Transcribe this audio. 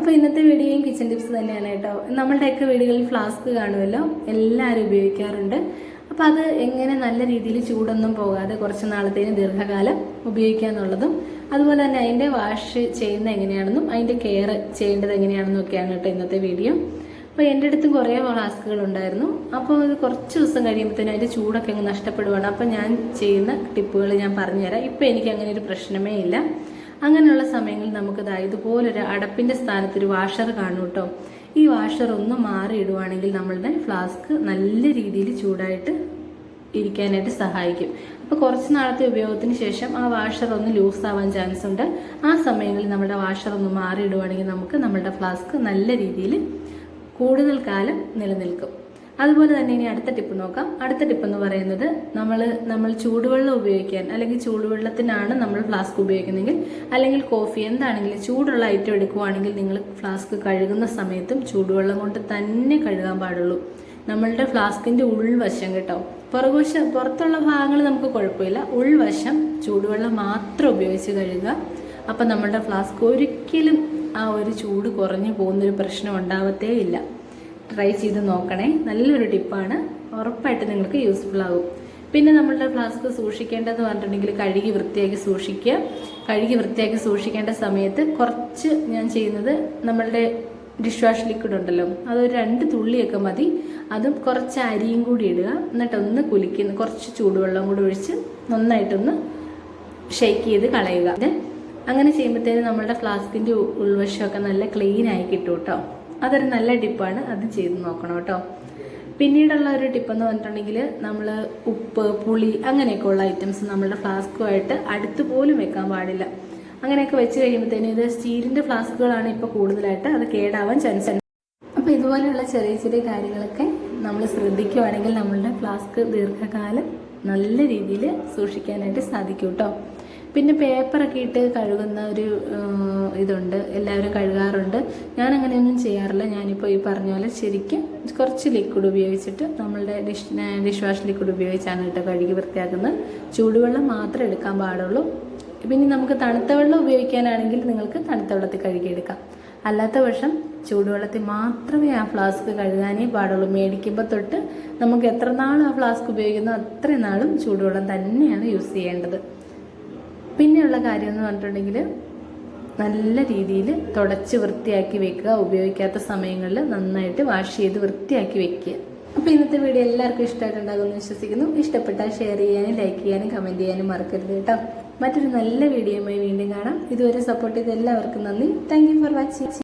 അപ്പോൾ ഇന്നത്തെ വീഡിയോയും കിച്ചൺ ടിപ്സ് തന്നെയാണ് കേട്ടോ. നമ്മളുടെയൊക്കെ വീടുകളിൽ ഫ്ലാസ്ക് കാണുമല്ലോ, എല്ലാവരും ഉപയോഗിക്കാറുണ്ട്. അപ്പോൾ അത് എങ്ങനെ നല്ല രീതിയിൽ ചൂടൊന്നും പോകാതെ കുറച്ച് നാളത്തേന് ദീർഘകാലം ഉപയോഗിക്കുക എന്നുള്ളതും, അതുപോലെ തന്നെ അതിൻ്റെ വാഷ് ചെയ്യുന്നത് എങ്ങനെയാണെന്നും അതിൻ്റെ കെയർ ചെയ്യേണ്ടത് എങ്ങനെയാണെന്നും ഒക്കെയാണ് കേട്ടോ ഇന്നത്തെ വീഡിയോ. അപ്പോൾ എൻ്റെ അടുത്തും കുറേ ഫ്ലാസ്കുകൾ ഉണ്ടായിരുന്നു. അപ്പോൾ അത് കുറച്ച് ദിവസം കഴിയുമ്പോഴത്തേനും അതിൻ്റെ ചൂടൊക്കെ അങ്ങ് നഷ്ടപ്പെടുവാണ്. അപ്പോൾ ഞാൻ ചെയ്യുന്ന ടിപ്പുകൾ ഞാൻ പറഞ്ഞുതരാം. ഇപ്പോൾ എനിക്ക് അങ്ങനെ ഒരു പ്രശ്നമേ ഇല്ല. അങ്ങനെയുള്ള സമയങ്ങളിൽ നമുക്കിത് ഇതുപോലൊരു അടപ്പിൻ്റെ സ്ഥാനത്തൊരു വാഷർ കാണും കേട്ടോ. ഈ വാഷർ ഒന്ന് മാറിയിടുവാണെങ്കിൽ നമ്മളുടെ ഫ്ലാസ്ക് നല്ല രീതിയിൽ ചൂടായിട്ട് ഇരിക്കാനായിട്ട് സഹായിക്കും. അപ്പോൾ കുറച്ച് നാളത്തെ ഉപയോഗത്തിന് ശേഷം ആ വാഷർ ഒന്ന് ലൂസ് ആവാൻ ചാൻസ് ഉണ്ട്. ആ സമയങ്ങളിൽ നമ്മുടെ വാഷർ ഒന്ന് മാറിയിടുവാണെങ്കിൽ നമുക്ക് നമ്മുടെ ഫ്ലാസ്ക് നല്ല രീതിയിൽ കൂടുതൽ കാലം നിലനിൽക്കും. അതുപോലെ തന്നെ ഇനി അടുത്ത ടിപ്പ് നോക്കാം. അടുത്ത ടിപ്പ് എന്ന് പറയുന്നത് നമ്മൾ ചൂടുവെള്ളം ഉപയോഗിക്കാൻ, അല്ലെങ്കിൽ ചൂടുവെള്ളത്തിനാണ് നമ്മൾ ഫ്ലാസ്ക് ഉപയോഗിക്കുന്നതെങ്കിൽ, അല്ലെങ്കിൽ കോഫി എന്താണെങ്കിലും ചൂടുള്ള ഐറ്റം എടുക്കുവാണെങ്കിൽ നിങ്ങൾ ഫ്ലാസ്ക് കഴുകുന്ന സമയത്തും ചൂടുവെള്ളം കൊണ്ട് തന്നെ കഴുകാൻ പാടുള്ളൂ. നമ്മളുടെ ഫ്ലാസ്കിൻ്റെ ഉൾവശം കേട്ടോ, പുറത്തുള്ള ഭാഗങ്ങൾ നമുക്ക് കുഴപ്പമില്ല. ഉൾവശം ചൂടുവെള്ളം മാത്രം ഉപയോഗിച്ച് കഴുകുക. അപ്പം നമ്മളുടെ ഫ്ലാസ്ക് ഒരിക്കലും ആ ഒരു ചൂട് കുറഞ്ഞു പോകുന്നൊരു പ്രശ്നം ഉണ്ടാവത്തേ ഇല്ല. ട്രൈ ചെയ്ത് നോക്കണേ, നല്ലൊരു ടിപ്പാണ്, ഉറപ്പായിട്ട് നിങ്ങൾക്ക് യൂസ്ഫുൾ ആകും. പിന്നെ നമ്മളുടെ ഫ്ലാസ്ക് സൂക്ഷിക്കേണ്ടതെന്ന് പറഞ്ഞിട്ടുണ്ടെങ്കിൽ കഴുകി വൃത്തിയാക്കി സൂക്ഷിക്കുക. കഴുകി വൃത്തിയാക്കി സൂക്ഷിക്കേണ്ട സമയത്ത് കുറച്ച് ഞാൻ ചെയ്യുന്നത്, നമ്മളുടെ ഡിഷ് വാഷ് ലിക്വിഡ് ഉണ്ടല്ലോ, അതൊരു 2 തുള്ളിയൊക്കെ മതി. അതും കുറച്ച് അരിയും കൂടി ഇടുക. എന്നിട്ടൊന്ന് കുലുക്കി കുറച്ച് ചൂടുവെള്ളം കൂടി ഒഴിച്ച് നന്നായിട്ടൊന്ന് ഷെയ്ക്ക് ചെയ്ത് കളയുക. അങ്ങനെ ചെയ്യുമ്പോഴത്തേനും നമ്മളുടെ ഫ്ലാസ്കിൻ്റെ ഉൾവശമൊക്കെ നല്ല ക്ലീൻ ആയി കിട്ടും കേട്ടോ. അതൊരു നല്ല ടിപ്പാണ്, അത് ചെയ്ത് നോക്കണം കേട്ടോ. പിന്നീടുള്ള ഒരു ടിപ്പെന്ന് പറഞ്ഞിട്ടുണ്ടെങ്കിൽ, നമ്മൾ ഉപ്പ്, പുളി അങ്ങനെയൊക്കെ ഉള്ള ഐറ്റംസ് നമ്മളുടെ ഫ്ലാസ്കുമായിട്ട് അടുത്ത് പോലും വെക്കാൻ പാടില്ല. അങ്ങനെയൊക്കെ വെച്ച് കഴിയുമ്പോഴത്തേനും, ഇത് സ്റ്റീലിൻ്റെ ഫ്ലാസ്കുകളാണ് ഇപ്പോൾ കൂടുതലായിട്ട്, അത് കേടാവാൻ ചാൻസ് ഉണ്ട്. അപ്പോൾ ഇതുപോലെയുള്ള ചെറിയ ചെറിയ കാര്യങ്ങളൊക്കെ നമ്മൾ ശ്രദ്ധിക്കുകയാണെങ്കിൽ നമ്മളുടെ ഫ്ലാസ്ക് ദീർഘകാലം നല്ല രീതിയിൽ സൂക്ഷിക്കാനായിട്ട് സാധിക്കും കേട്ടോ. പിന്നെ പേപ്പറൊക്കെ ഇട്ട് കഴുകുന്ന ഒരു ഇതുണ്ട്, എല്ലാവരും കഴുകാറുണ്ട്. ഞാൻ അങ്ങനെയൊന്നും ചെയ്യാറില്ല. ഞാനിപ്പോൾ ഈ പറഞ്ഞ പോലെ ശരിക്കും കുറച്ച് ലിക്വിഡ് ഉപയോഗിച്ചിട്ട്, നമ്മളുടെ ഡിഷ് വാഷ് ലിക്വിഡ് ഉപയോഗിച്ചാണ് കേട്ടോ കഴുകി വൃത്തിയാക്കുന്നത്. ചൂടുവെള്ളം മാത്രമേ എടുക്കാൻ പാടുള്ളൂ. പിന്നെ നമുക്ക് തണുത്ത വെള്ളം ഉപയോഗിക്കാനാണെങ്കിൽ നിങ്ങൾക്ക് തണുത്ത വെള്ളത്തിൽ കഴുകിയെടുക്കാം. അല്ലാത്ത പക്ഷം ചൂടുവെള്ളത്തിൽ മാത്രമേ ആ ഫ്ലാസ്ക് കഴുകാനേ പാടുള്ളൂ. മേടിക്കുമ്പോൾ തൊട്ട് നമുക്ക് എത്ര നാളും ആ ഫ്ലാസ്ക് ഉപയോഗിക്കുന്നോ അത്രയും നാളും ചൂടുവെള്ളം തന്നെയാണ് യൂസ് ചെയ്യേണ്ടത്. പിന്നെയുള്ള കാര്യം എന്ന് പറഞ്ഞിട്ടുണ്ടെങ്കിൽ, നല്ല രീതിയിൽ തുടച്ച് വൃത്തിയാക്കി വെക്കുക. ഉപയോഗിക്കാത്ത സമയങ്ങളിൽ നന്നായിട്ട് വാഷ് ചെയ്ത് വൃത്തിയാക്കി വെക്കുക. അപ്പോൾ ഇന്നത്തെ വീഡിയോ എല്ലാവർക്കും ഇഷ്ടമായിട്ടുണ്ടാകുമെന്ന് വിശ്വസിക്കുന്നു. ഇഷ്ടപ്പെട്ടാൽ ഷെയർ ചെയ്യാനും ലൈക്ക് ചെയ്യാനും കമൻറ്റ് ചെയ്യാനും മറക്കരുത് കേട്ടോ. മറ്റൊരു നല്ല വീഡിയോയുമായി വീണ്ടും കാണാം. ഇതുവരെ സപ്പോർട്ട് ചെയ്ത എല്ലാവർക്കും നന്ദി. Thank you for watching.